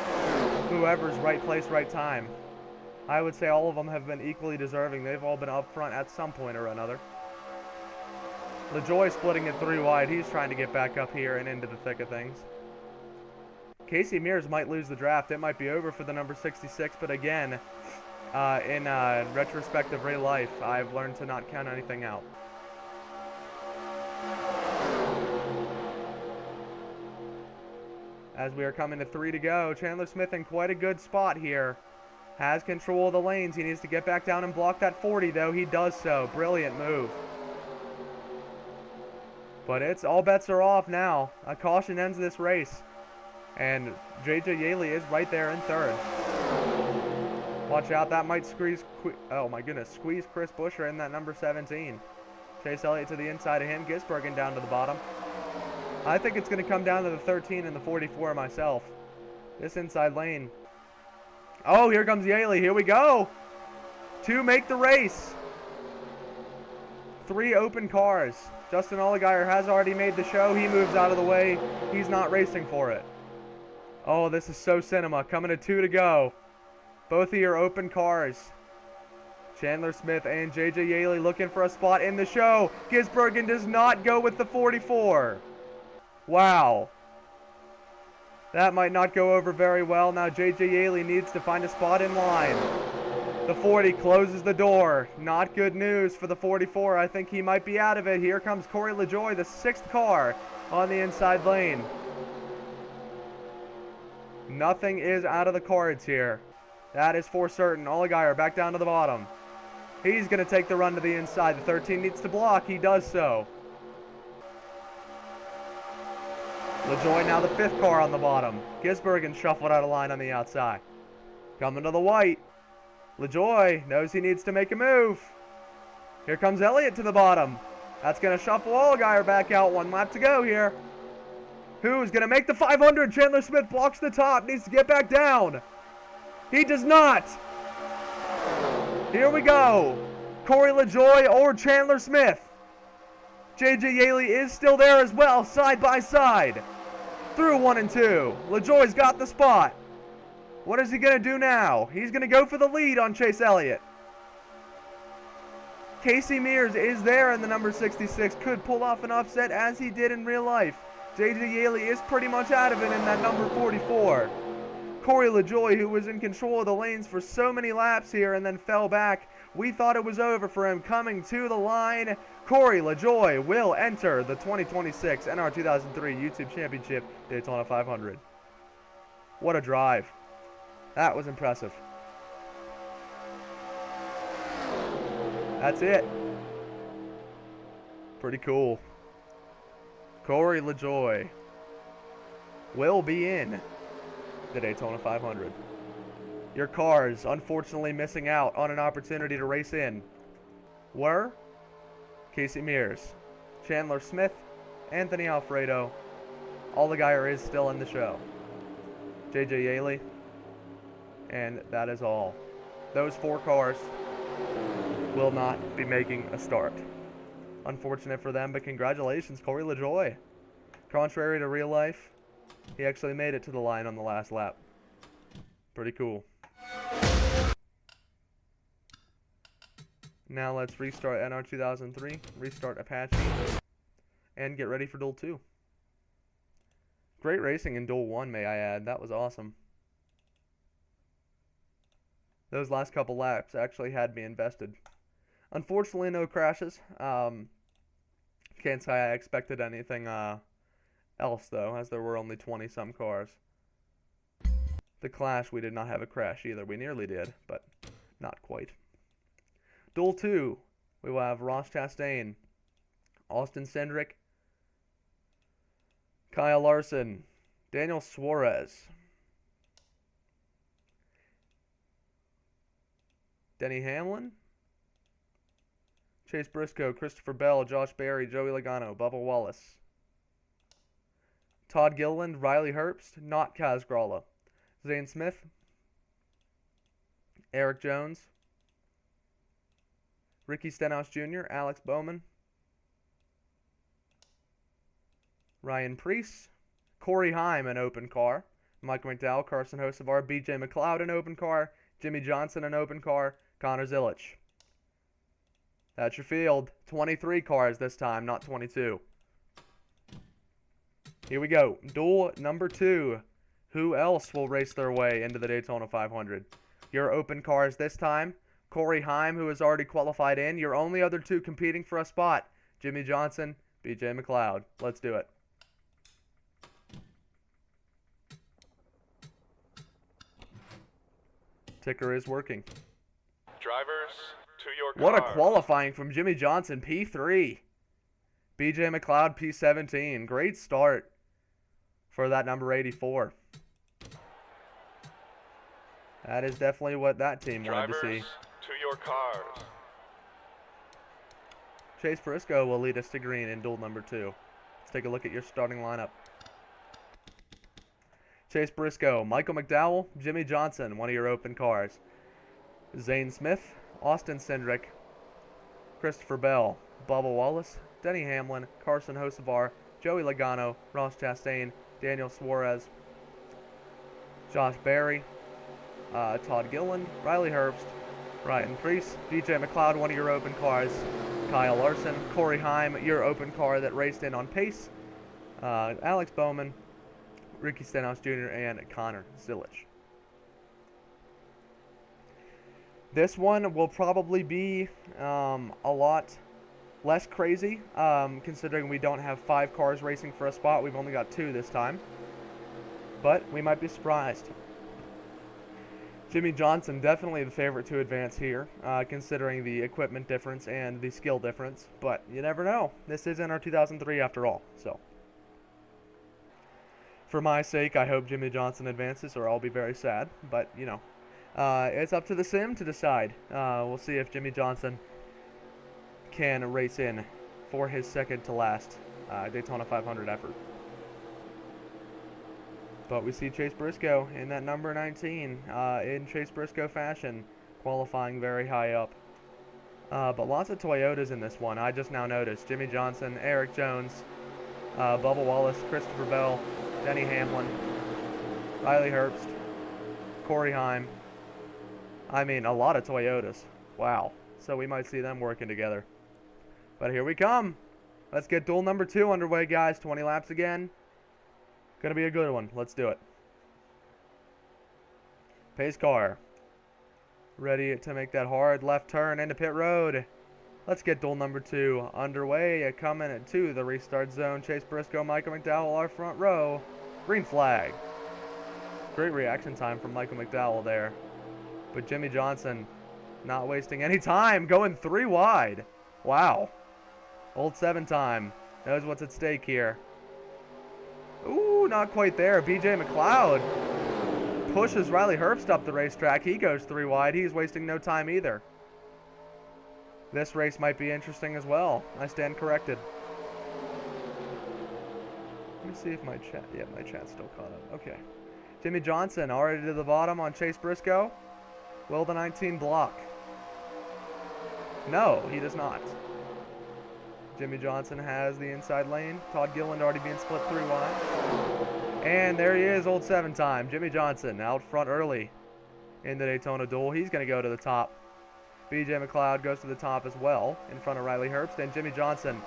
whoever's right place, right time. I would say all of them have been equally deserving. They've all been up front at some point or another. LaJoy splitting it 3 wide. He's trying to get back up here and into the thick of things. Casey Mears might lose the draft. It might be over for the number 66, but again, in retrospect of real life, I've learned to not count anything out. As we are coming to 3 to go, Chandler Smith in quite a good spot here. Has control of the lanes. He needs to get back down and block that 40, though. He does so. Brilliant move. But it's all bets are off now. A caution ends this race. And JJ Yaley is right there in third. Watch out, that might squeeze, oh my goodness, squeeze Chris Buescher in that number 17. Chase Elliott to the inside of him, Gisbergen down to the bottom. I think it's going to come down to the 13 and the 44 myself. This inside lane. Oh, here comes Yaley. Here we go. 2 make the race. 3 open cars. Justin Allgaier has already made the show. He moves out of the way. He's not racing for it. Oh, this is so cinema. Coming to 2 to go. Both of your open cars. Chandler Smith and JJ Yaley looking for a spot in the show. Gisbergen does not go with the 44. Wow. That might not go over very well. Now JJ Yaley needs to find a spot in line. The 40 closes the door. Not good news for the 44. I think he might be out of it. Here comes Corey LaJoie, the 6th car on the inside lane. Nothing is out of the cards here. That is for certain. Allgaier back down to the bottom. He's going to take the run to the inside. The 13 needs to block. He does so. LaJoie now the 5th car on the bottom. Gisbergen shuffled out of line on the outside. Coming to the white. LaJoie knows he needs to make a move. Here comes Elliott to the bottom. That's going to shuffle Allgaier back out. 1 lap to go here. Who's going to make the 500? Chandler Smith blocks the top. Needs to get back down. He does not. Here we go. Corey LaJoie or Chandler Smith. JJ Yaley is still there as well, side by side. Through 1 and 2. LaJoie's got the spot. What is he going to do now? He's going to go for the lead on Chase Elliott. Casey Mears is there in the number 66. Could pull off an upset as he did in real life. JJ Yaley is pretty much out of it in that number 44. Corey LaJoie, who was in control of the lanes for so many laps here and then fell back. We thought it was over for him. Coming to the line, Corey LaJoie will enter the 2026 NR2003 YouTube Championship Daytona 500. What a drive. That was impressive. That's it. Pretty cool. Corey LaJoie will be in the Daytona 500. Your cars, unfortunately missing out on an opportunity to race in, were Casey Mears, Chandler Smith, Anthony Alfredo. Allgaier is still in the show. JJ Yaley. And that is all. Those 4 cars will not be making a start. Unfortunate for them, but congratulations, Corey LaJoie. Contrary to real life, he actually made it to the line on the last lap. Pretty cool. Now let's restart NR2003, restart Apache, and get ready for Duel 2. Great racing in Duel 1, may I add. That was awesome. Those last couple laps actually had me invested. Unfortunately, no crashes. Can't say I expected anything else, though, as there were only 20-some cars. The Clash, we did not have a crash either. We nearly did, but not quite. Duel 2, we will have Ross Chastain, Austin Cindric, Kyle Larson, Daniel Suarez, Denny Hamlin, Chase Briscoe, Christopher Bell, Josh Berry, Joey Logano, Bubba Wallace, Todd Gilliland, Riley Herbst, not Kaz Gralla, Zane Smith, Eric Jones, Ricky Stenhouse Jr., Alex Bowman, Ryan Preece, Corey Heim, an open car, Michael McDowell, Carson Hocevar, BJ McLeod, an open car, Jimmy Johnson, an open car, Connor Zilic. That's your field. 23 cars this time, not 22. Here we go. Duel number 2. Who else will race their way into the Daytona 500? Your open cars this time. Corey Heim, who has already qualified in. Your only other 2 competing for a spot. Jimmy Johnson, BJ McLeod. Let's do it. Ticker is working. Drivers, to your car. What a qualifying from Jimmy Johnson, P3. BJ McLeod, P17. Great start for that number 84. That is definitely what that team wanted to see. To your cars. Chase Briscoe will lead us to green in duel number 2. Let's take a look at your starting lineup. Chase Briscoe, Michael McDowell, Jimmy Johnson, one of your open cars. Zane Smith, Austin Cindric, Christopher Bell, Bubba Wallace, Denny Hamlin, Carson Hocevar, Joey Logano, Ross Chastain, Daniel Suarez, Josh Berry, Todd Gilliland, Riley Herbst, Ryan Preece, BJ McLeod, one of your open cars. Kyle Larson, Corey Heim, your open car that raced in on pace. Alex Bowman, Ricky Stenhouse Jr., and Connor Zilich. This one will probably be a lot less crazy, considering we don't have 5 cars racing for a spot. We've only got 2 this time. But we might be surprised. Jimmy Johnson, definitely the favorite to advance here, considering the equipment difference and the skill difference. But you never know. This is NR2003 after all. So, for my sake, I hope Jimmy Johnson advances, or I'll be very sad. But, you know, it's up to the sim to decide. We'll see if Jimmy Johnson can race in for his second to last Daytona 500 effort. But we see Chase Briscoe in that number 19 in Chase Briscoe fashion, qualifying very high up. But lots of Toyotas in this one. I just now noticed. Jimmy Johnson, Eric Jones, Bubba Wallace, Christopher Bell, Denny Hamlin, Riley Herbst, Corey Heim. I mean, a lot of Toyotas. Wow. So we might see them working together. But here we come. Let's get duel number 2 underway, guys. 20 laps again. Gonna be a good one. Let's do it. Pace car. Ready to make that hard left turn into pit road. Let's get duel number 2 underway. Coming to the restart zone. Chase Briscoe, Michael McDowell, our front row. Green flag. Great reaction time from Michael McDowell there. But Jimmy Johnson not wasting any time. Going 3 wide. Wow. Old 7 time. Knows what's at stake here. Ooh, not quite there. BJ McLeod pushes Riley Herbst up the racetrack. He goes 3 wide. He's wasting no time either. This race might be interesting as well. I stand corrected. Let me see if my chat... Yeah, my chat's still caught up. Okay. Jimmy Johnson already to the bottom on Chase Briscoe. Will the 19 block? No, he does not. Jimmy Johnson has the inside lane. Todd Gilliland already being split 3 wide. And there he is, old 7 time. Jimmy Johnson out front early in the Daytona duel. He's going to go to the top. BJ McLeod goes to the top as well in front of Riley Herbst. And Jimmy Johnson,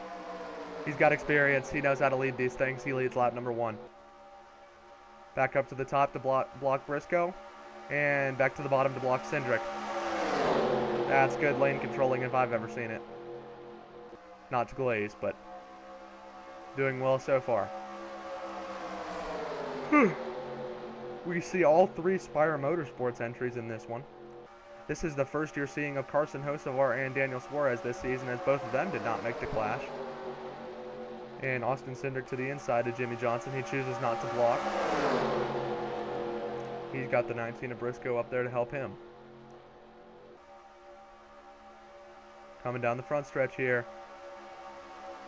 he's got experience. He knows how to lead these things. He leads lap number 1. Back up to the top to block Briscoe. And back to the bottom to block Cindric. That's good lane controlling if I've ever seen it. Not to glaze, but doing well so far. We see all 3 Spire Motorsports entries in this one. This is the first you're seeing of Carson Hocevar and Daniel Suarez this season, as both of them did not make the clash. And Austin Cindric to the inside of Jimmy Johnson. He chooses not to block. He's got the 19 of Briscoe up there to help him. Coming down the front stretch here.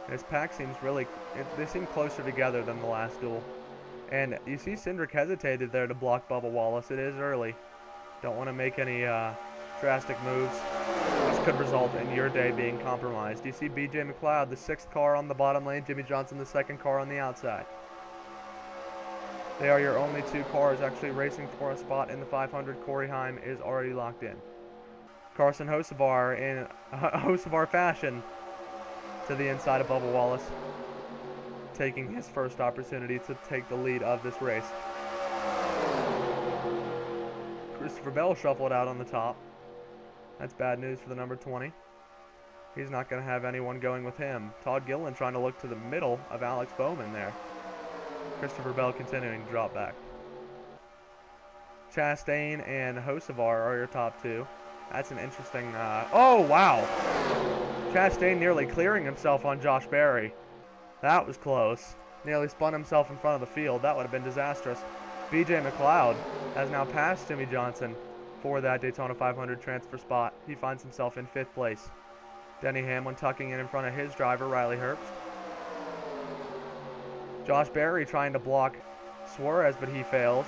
This pack seems really... they seem closer together than the last duel. And you see Cindric hesitated there to block Bubba Wallace. It is early. Don't want to make any drastic moves. This could result in your day being compromised. You see BJ McLeod, the 6th car on the bottom lane. Jimmy Johnson, the 2nd car on the outside. They are your only 2 cars actually racing for a spot in the 500. Corey Heim is already locked in. Carson Hocevar in Hocevar fashion to the inside of Bubba Wallace, taking his first opportunity to take the lead of this race. Christopher Bell shuffled out on the top. That's bad news for the number 20. He's not going to have anyone going with him. Todd Gilliland trying to look to the middle of Alex Bowman there. Christopher Bell continuing to drop back. Chastain and Hocevar are your top 2. That's an interesting... oh, wow! Chastain nearly clearing himself on Josh Berry. That was close. Nearly spun himself in front of the field. That would have been disastrous. BJ McLeod has now passed Jimmy Johnson for that Daytona 500 transfer spot. He finds himself in 5th place. Denny Hamlin tucking in front of his driver, Riley Herbst. Josh Berry trying to block Suarez, but he fails.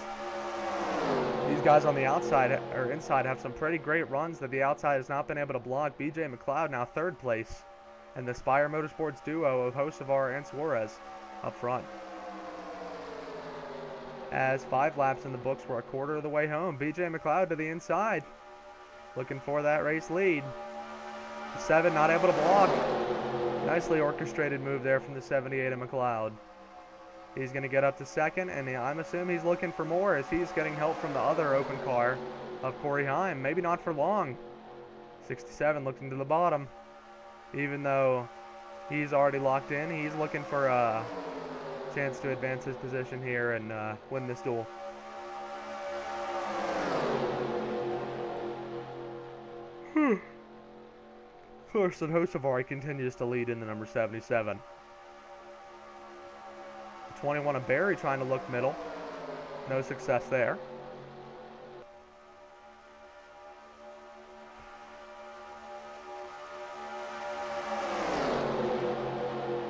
These guys on the outside or inside have some pretty great runs that the outside has not been able to block. BJ McLeod now 3rd place. And the Spire Motorsports duo of Hocevar and Suarez up front. As 5 laps in the books, we're a quarter of the way home. BJ McLeod to the inside. looking for that race lead. 7 not able to block. Nicely orchestrated move there from the 78 of McLeod. He's going to get up to second, and I'm assuming he's looking for more as he's getting help from the other open car of Corey Heim. Maybe not for long. 67 looking to the bottom. Even though he's already locked in, he's looking for a chance to advance his position here and win this duel. Carson Hocevar continues to lead in the number 77. 21 of Barry trying to look middle. No success there.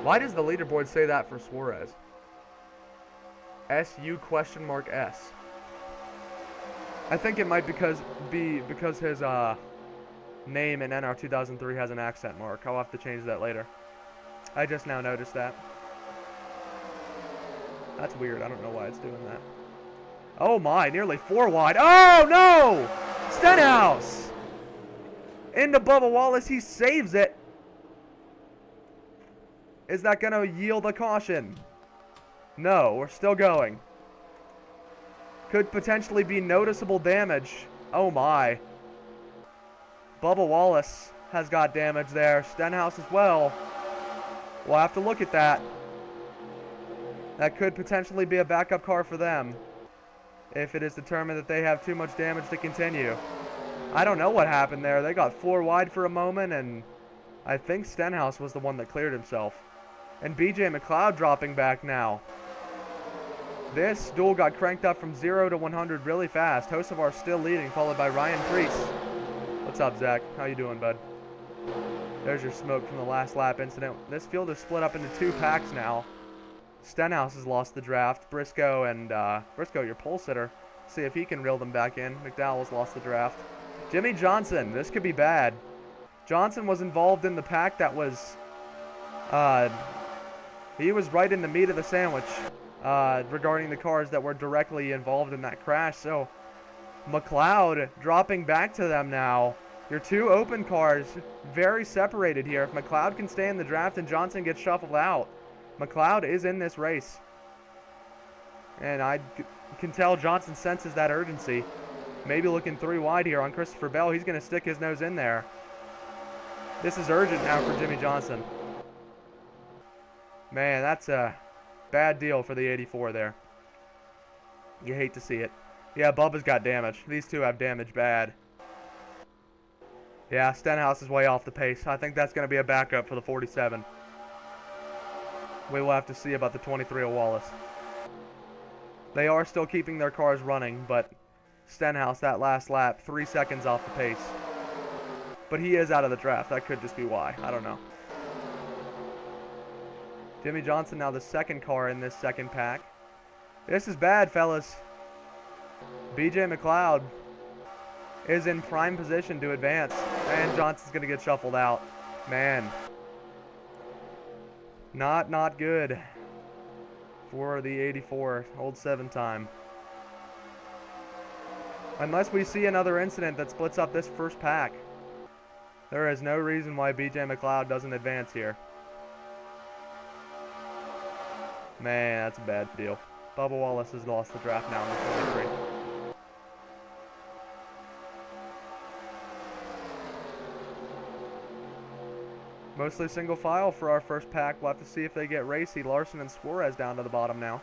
Why does the leaderboard say that for Suarez? SU question mark S. I think it might be because his name in NR2003 has an accent mark. I'll have to change that later. I just now noticed that. That's weird. I don't know why it's doing that. Oh my, nearly 4 wide. Oh no! Stenhouse! Into Bubba Wallace. He saves it. Is that going to yield a caution? No, we're still going. Could potentially be noticeable damage. Oh my. Bubba Wallace has got damage there. Stenhouse as well. We'll have to look at that. That could potentially be a backup car for them if it is determined that they have too much damage to continue. I don't know what happened there. They got 4 wide for a moment, and I think Stenhouse was the one that cleared himself. And BJ McLeod dropping back now. This duel got cranked up from 0 to 100 really fast. Hocevar still leading, followed by Ryan Priest. What's up, Zach? How you doing, bud? There's your smoke from the last lap incident. This field is split up into 2 packs now. Stenhouse has lost the draft. Briscoe and Briscoe, your pole sitter. See if he can reel them back in. McDowell's lost the draft. Jimmy Johnson. This could be bad. Johnson was involved in the pack that was... he was right in the meat of the sandwich regarding the cars that were directly involved in that crash. So McLeod dropping back to them now. Your 2 open cars very separated here. If McLeod can stay in the draft and Johnson gets shuffled out, McLeod is in this race. And I can tell Johnson senses that urgency. Maybe looking 3 wide here on Christopher Bell. He's going to stick his nose in there. This is urgent now for Jimmy Johnson. Man, that's a bad deal for the 84 there. You hate to see it. Yeah, Bubba's got damage. These 2 have damage bad. Yeah, Stenhouse is way off the pace. I think that's going to be a backup for the 47. We will have to see about the 23 of Wallace. They are still keeping their cars running, but Stenhouse, that last lap, 3 seconds off the pace. But he is out of the draft. That could just be why. I don't know. Jimmy Johnson now the 2nd car in this 2nd pack. This is bad, fellas. BJ McLeod is in prime position to advance. And Johnson's going to get shuffled out. Man. Not good for the 84, old 7 time. Unless we see another incident that splits up this first pack, there is no reason why BJ McLeod doesn't advance here. Man, that's a bad deal. Bubba Wallace has lost the draft now in the 23. Mostly single file for our first pack. We'll have to see if they get racy. Larson and Suarez down to the bottom now.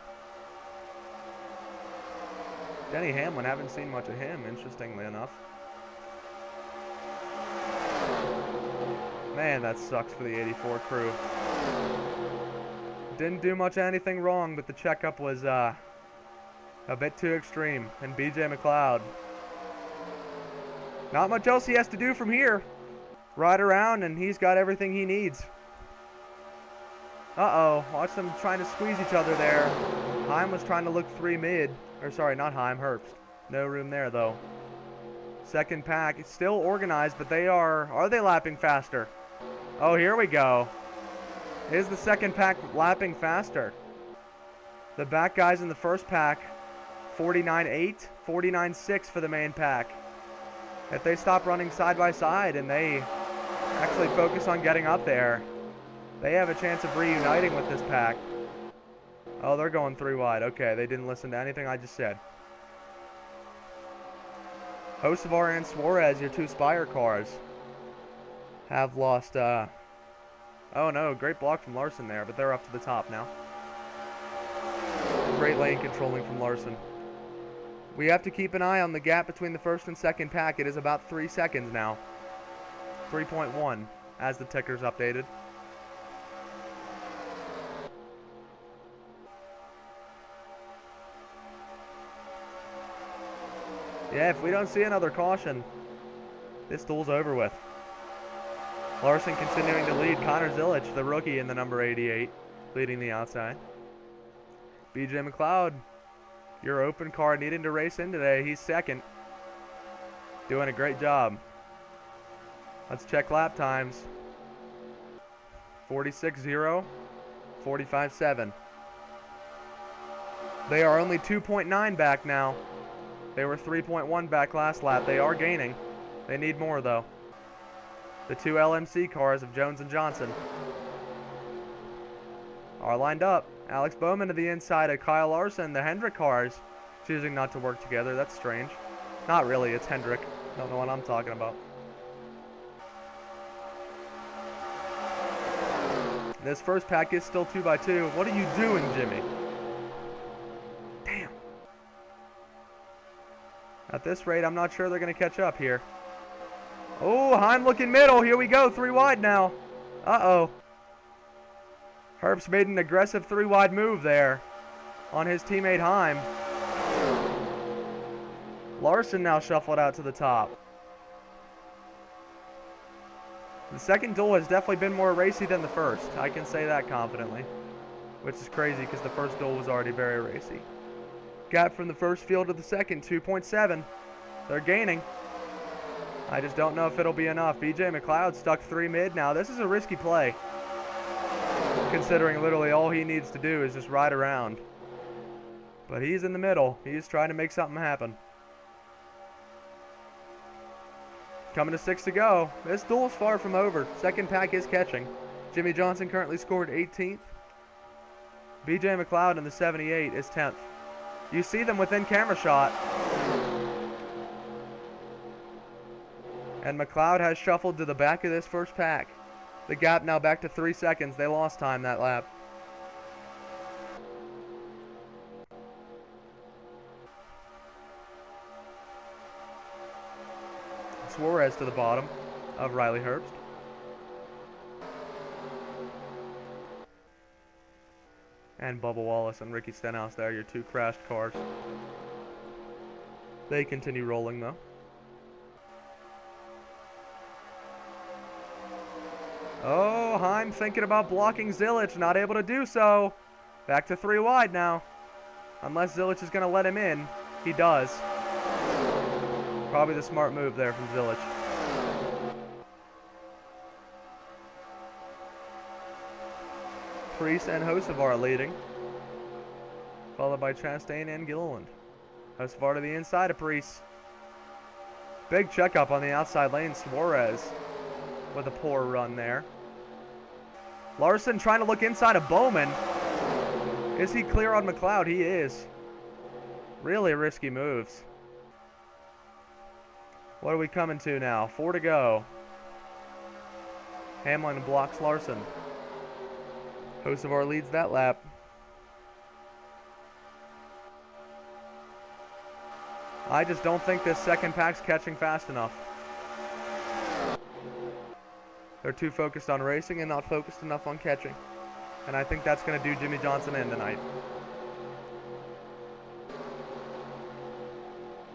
Denny Hamlin, haven't seen much of him, interestingly enough. Man, that sucks for the 84 crew. Didn't do much of anything wrong, but the checkup was a bit too extreme. And BJ McLeod, not much else he has to do from here. Ride around, and he's got everything he needs. Uh-oh, watch them trying to squeeze each other there. Heim was trying to look 3 mid. Or sorry, not Heim, Herbst. No room there, though. 2nd pack, it's still organized, but they are they lapping faster? Oh, here we go. Is the 2nd pack lapping faster? The back guys in the 1st pack, 49.8, 49.6 for the main pack. If they stop running side by side and they actually focus on getting up there, they have a chance of reuniting with this pack. Oh, they're going 3 wide. Okay, they didn't listen to anything I just said. Hocevar and Suarez, your 2 Spire cars, have lost, oh no, great block from Larson there, but they're up to the top now. Great lane controlling from Larson. We have to keep an eye on the gap between the first and second pack. It is about 3 seconds now. 3.1 as the ticker's updated. Yeah, if we don't see another caution, this duel's over with. Larson continuing to lead. Connor Zilich, the rookie in the number 88, leading the outside. BJ McLeod, your open car needing to race in today. He's second. Doing a great job. Let's check lap times. 46.0, 45.7. They are only 2.9 back now. They were 3.1 back last lap. They are gaining. They need more, though. The 2 LMC cars of Jones and Johnson are lined up. Alex Bowman to the inside of Kyle Larson. The Hendrick cars choosing not to work together. That's strange. Not really. It's Hendrick. Don't know what I'm talking about. This first pack is still 2x2. What are you doing, Jimmy? Damn. At this rate, I'm not sure they're going to catch up here. Oh, Heim looking middle. Here we go. 3 wide now. Uh-oh. Herbst made an aggressive 3 wide move there on his teammate Heim. Larson now shuffled out to the top. The second duel has definitely been more racy than the first. I can say that confidently, which is crazy because the first duel was already very racy. Gap from the first field to the second, 2.7. They're gaining. I just don't know if it'll be enough. BJ McLeod stuck 3 mid now. This is a risky play, considering literally all he needs to do is just ride around. But he's in the middle. He's trying to make something happen. Coming to 6 to go. This duel's far from over. Second pack is catching. Jimmy Johnson currently scored 18th. BJ McLeod in the 78 is 10th. You see them within camera shot. And McLeod has shuffled to the back of this first pack. The gap now back to 3 seconds. They lost time that lap. Suarez to the bottom of Riley Herbst. And Bubba Wallace and Ricky Stenhouse there, your 2 crashed cars. They continue rolling though. Oh, Heim thinking about blocking Zilich, not able to do so. Back to 3 wide now. Unless Zilich is going to let him in. He does. Probably the smart move there from Zilich. Priest and Hocevar leading, followed by Chastain and Gilliland. Hocevar to the inside of Priest. Big checkup on the outside lane. Suarez with a poor run there. Larson trying to look inside of Bowman. Is he clear on McLeod? He is. Really risky moves. What are we coming to now? 4 to go. Hamlin blocks Larson. Hocevar leads that lap. I just don't think this second pack's catching fast enough. They're too focused on racing and not focused enough on catching. And I think that's going to do Jimmy Johnson in tonight.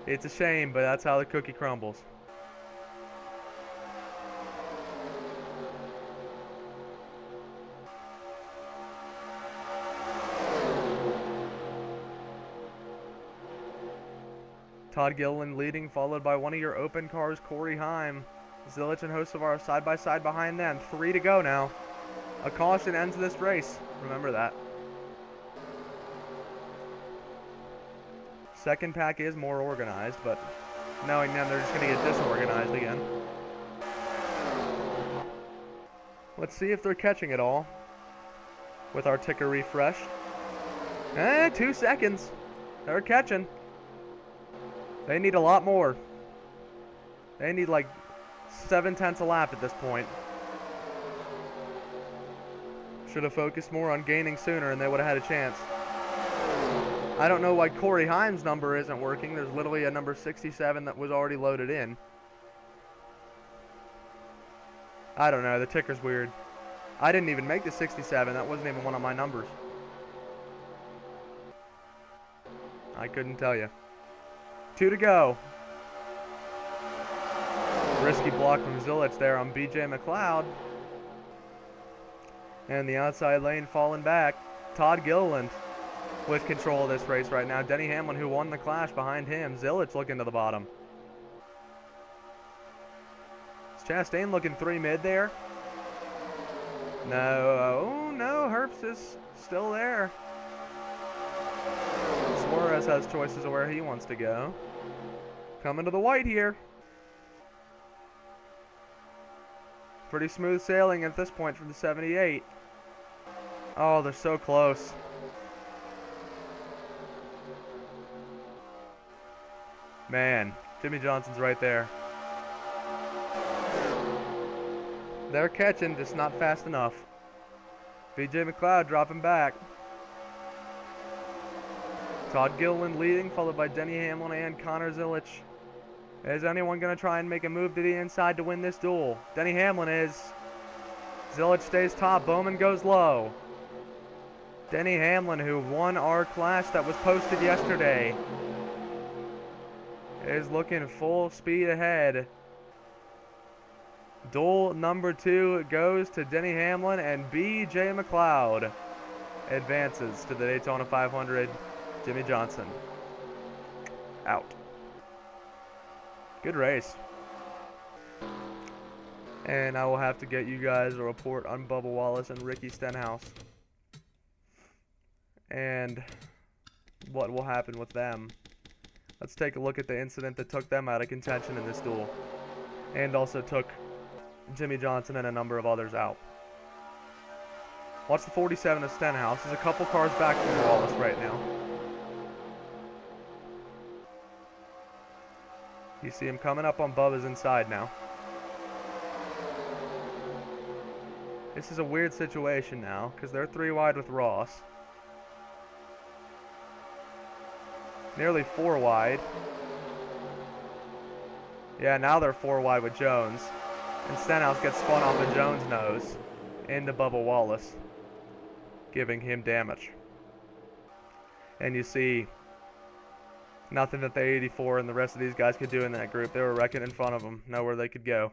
It's a shame, but that's how the cookie crumbles. Todd Gilliland leading, followed by one of your open cars, Corey Heim. Zilich and Hocevar side by side behind them. 3 to go now. A caution ends this race. Remember that. Second pack is more organized, but knowing then they're just going to get disorganized again. Let's see if they're catching it all with our ticker refreshed. 2 seconds. They're catching. They need a lot more. They need like 7/10 a lap at this point. Should have focused more on gaining sooner and they would have had a chance. I don't know why Corey Haim's number isn't working. There's literally a number 67 that was already loaded in. I don't know. The ticker's weird. I didn't even make the 67. That wasn't even one of my numbers. I couldn't tell you. 2 to go. Risky block from Zilich there on BJ McLeod. And the outside lane falling back. Todd Gilliland with control of this race right now. Denny Hamlin, who won the Clash, behind him. Zilich looking to the bottom. Is Chastain looking 3 mid there? No. Oh, no. Herbst is still there. Suarez has choices of where he wants to go. Coming to the white here. Pretty smooth sailing at this point from the 78. Oh, they're so close. Man, Jimmy Johnson's right there. They're catching, just not fast enough. BJ McLeod dropping back. Todd Gilliland leading, followed by Denny Hamlin and Connor Zilich. Is anyone going to try and make a move to the inside to win this duel? Denny Hamlin is. Zilich stays top. Bowman goes low. Denny Hamlin, who won our Clash that was posted yesterday, is looking full speed ahead. Duel number 2 goes to Denny Hamlin, and B.J. McLeod advances to the Daytona 500. Jimmy Johnson out. Good race. And I will have to get you guys a report on Bubba Wallace and Ricky Stenhouse and what will happen with them. Let's take a look at the incident that took them out of contention in this duel and also took Jimmy Johnson and a number of others out. Watch the 47 of Stenhouse. He's a couple cars back from Wallace right now. You see him coming up on Bubba's inside now. This is a weird situation now because they're 3 wide with Ross. Nearly 4 wide. Yeah, now they're 4 wide with Jones. And Stenhouse gets spun off of Jones' nose into Bubba Wallace, giving him damage. And you see nothing that the 84 and the rest of these guys could do in that group. They were wrecking in front of them. Nowhere they could go.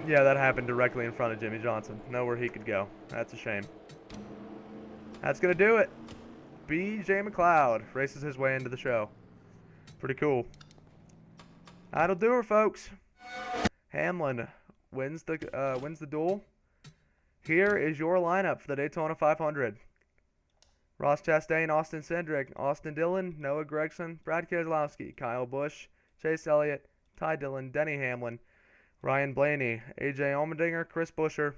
Yeah, that happened directly in front of Jimmy Johnson. Nowhere he could go. That's a shame. That's going to do it. B.J. McLeod races his way into the show. Pretty cool. That'll do her, folks. Hamlin wins the duel. Here is your lineup for the Daytona 500. Ross Chastain, Austin Cindric, Austin Dillon, Noah Gragson, Brad Keselowski, Kyle Busch, Chase Elliott, Ty Dillon, Denny Hamlin, Ryan Blaney, AJ Allmendinger, Chris Buescher,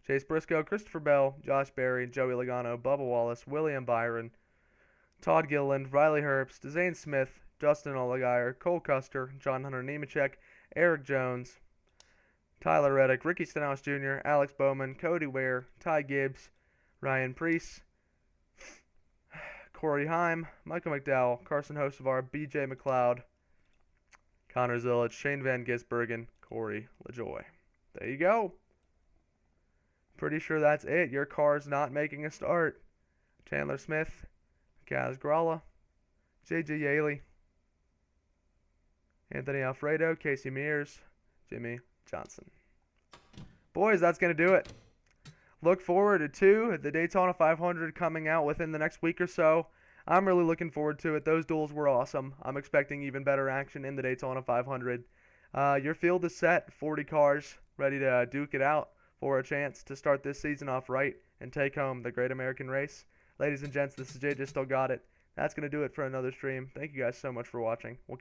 Chase Briscoe, Christopher Bell, Josh Berry, Joey Logano, Bubba Wallace, William Byron, Todd Gilliland, Riley Herbst, Zane Smith, Justin Allgaier, Cole Custer, John Hunter Nemechek, Eric Jones, Tyler Reddick, Ricky Stenhouse Jr., Alex Bowman, Cody Ware, Ty Gibbs, Ryan Preece, Corey Haim, Michael McDowell, Carson Hocevar, B.J. McLeod, Connor Zilich, Shane Van Gisbergen, Corey LaJoie. There you go. Pretty sure that's it. Your car's not making a start. Chandler Smith, Kaz Gralla, J.J. Yaley, Anthony Alfredo, Casey Mears, Jimmy Johnson. Boys, that's going to do it. Look forward to the Daytona 500 coming out within the next week or so. I'm really looking forward to it. Those duels were awesome. I'm expecting even better action in the Daytona 500. Your field is set, 40 cars ready to duke it out for a chance to start this season off right and take home the Great American Race. Ladies and gents, this is JJ Still Got It. that's going to do it for another stream. Thank you guys so much for watching. We'll